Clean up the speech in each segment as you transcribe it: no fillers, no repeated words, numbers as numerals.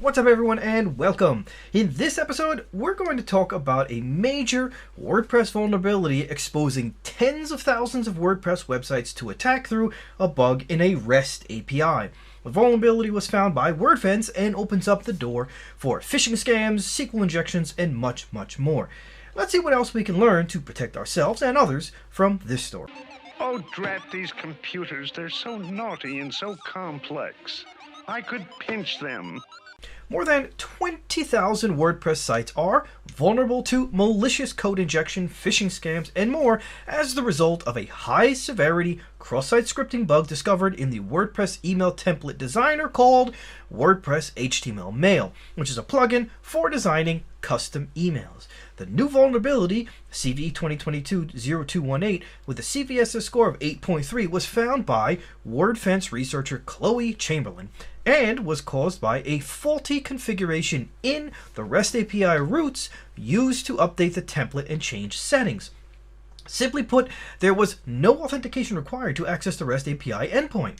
What's up everyone and welcome. In this episode, we're going to talk about a major WordPress vulnerability exposing tens of thousands of WordPress websites to attack through a bug in a REST API. The vulnerability was found by Wordfence and opens up the door for phishing scams, SQL injections, and much, much more. Let's see what else we can learn to protect ourselves and others from this story. Oh, drat these computers. They're so naughty and so complex. I could pinch them. More than 20,000 WordPress sites are vulnerable to malicious code injection, phishing scams, and more as the result of a high-severity cross-site scripting bug discovered in the WordPress email template designer called WordPress HTML Mail, which is a plugin for designing custom emails. The new vulnerability, CVE 2022-0218, with a CVSS score of 8.3, was found by Wordfence researcher Chloe Chamberland and was caused by a faulty configuration in the REST API routes used to update the template and change settings. Simply put, there was no authentication required to access the REST API endpoint.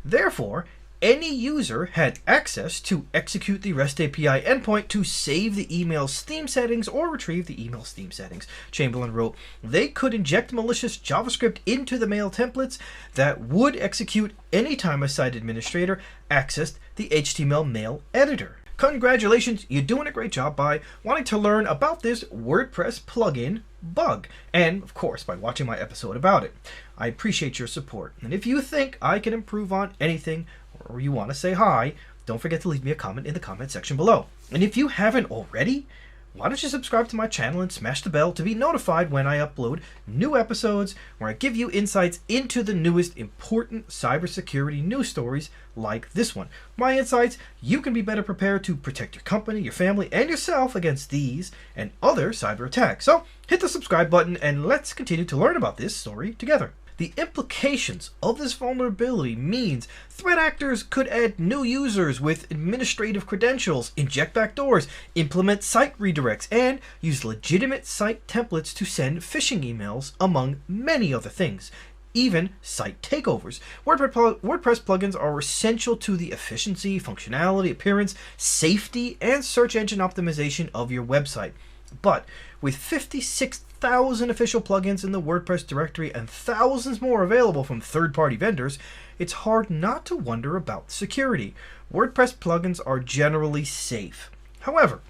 Therefore, any user had access to execute the REST API endpoint to save the email's theme settings or retrieve the email's theme settings. Chamberlain wrote, they could inject malicious JavaScript into the mail templates that would execute anytime a site administrator accessed the HTML mail editor. Congratulations, you're doing a great job by wanting to learn about this WordPress plugin bug, and of course by watching my episode about it. I appreciate your support, and if you think I can improve on anything or you want to say hi, don't forget to leave me a comment in the comment section below. And if you haven't already, why don't you subscribe to my channel and smash the bell to be notified when I upload new episodes where I give you insights into the newest important cybersecurity news stories like this one. My insights, you can be better prepared to protect your company, your family, and yourself against these and other cyber attacks. So hit the subscribe button and let's continue to learn about this story together. The implications of this vulnerability means threat actors could add new users with administrative credentials, inject backdoors, implement site redirects, and use legitimate site templates to send phishing emails, among many other things. Even site takeovers. WordPress plugins are essential to the efficiency, functionality, appearance, safety, and search engine optimization of your website. But with 56,000 official plugins in the WordPress directory and thousands more available from third-party vendors, it's hard not to wonder about security. WordPress plugins are generally safe. However,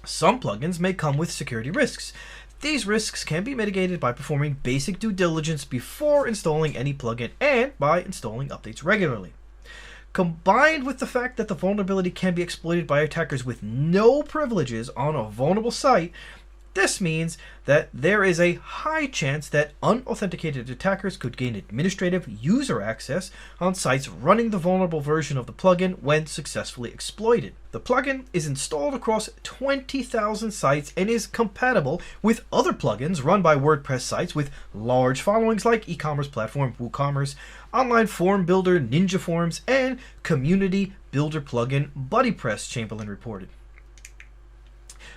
some plugins may come with security risks. These risks can be mitigated by performing basic due diligence before installing any plugin and by installing updates regularly. Combined with the fact that the vulnerability can be exploited by attackers with no privileges on a vulnerable site, this means that there is a high chance that unauthenticated attackers could gain administrative user access on sites running the vulnerable version of the plugin when successfully exploited. The plugin is installed across 20,000 sites and is compatible with other plugins run by WordPress sites with large followings like e-commerce platform WooCommerce, online form builder Ninja Forms, and community builder plugin BuddyPress, Chamberlain reported.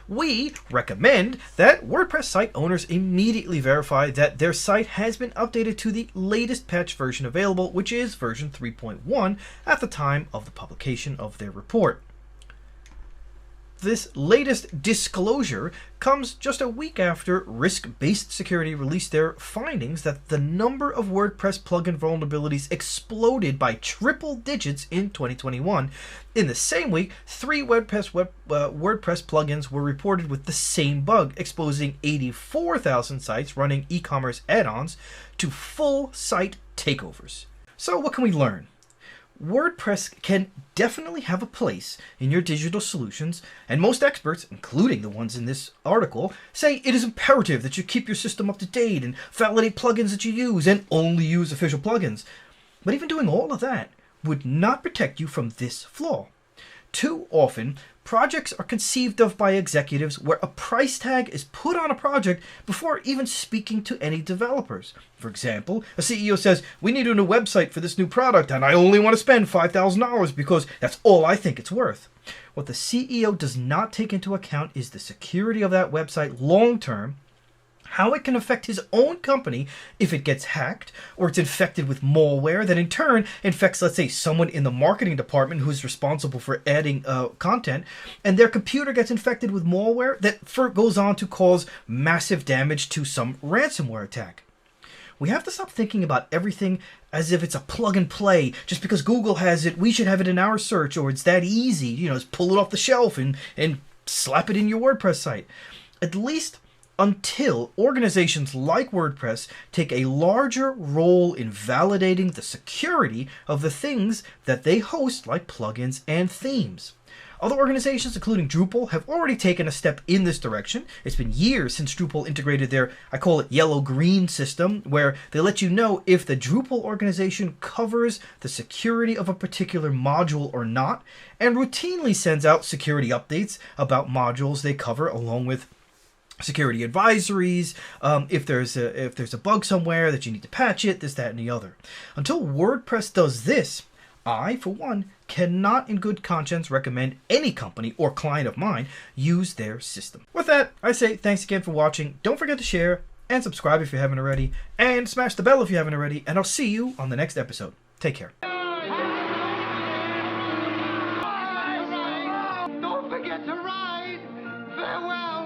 We recommend that WordPress site owners immediately verify that their site has been updated to the latest patch version available, which is version 3.1 at the time of the publication of their report. This latest disclosure comes just a week after Risk-Based Security released their findings that the number of WordPress plugin vulnerabilities exploded by triple digits in 2021. In the same week, 3 WordPress plugins were reported with the same bug, exposing 84,000 sites running e-commerce add-ons to full site takeovers. So what can we learn? WordPress can definitely have a place in your digital solutions, and most experts, including the ones in this article, say it is imperative that you keep your system up to date and validate plugins that you use and only use official plugins. But even doing all of that would not protect you from this flaw. Too often, projects are conceived of by executives where a price tag is put on a project before even speaking to any developers. For example, a CEO says, we need a new website for this new product and I only want to spend $5,000 because that's all I think it's worth. What the CEO does not take into account is the security of that website long term, how it can affect his own company if it gets hacked or it's infected with malware that in turn infects, let's say, someone in the marketing department who's responsible for adding content, and their computer gets infected with malware that goes on to cause massive damage to some ransomware attack. We have to stop thinking about everything as if it's a plug and play. Just because Google has it, we should have it in our search, or it's that easy. Just pull it off the shelf and slap it in your WordPress site. At least until organizations like WordPress take a larger role in validating the security of the things that they host, like plugins and themes. Other organizations, including Drupal, have already taken a step in this direction. It's been years since Drupal integrated their, I call it, yellow-green system, where they let you know if the Drupal organization covers the security of a particular module or not, and routinely sends out security updates about modules they cover, along with security advisories, if there's a bug somewhere that you need to patch it, this, that, and the other. Until WordPress does this, I, for one, cannot in good conscience recommend any company or client of mine use their system. With that, I say thanks again for watching. Don't forget to share and subscribe if you haven't already, and smash the bell if you haven't already, and I'll see you on the next episode. Take care. Don't forget to ride. Farewell.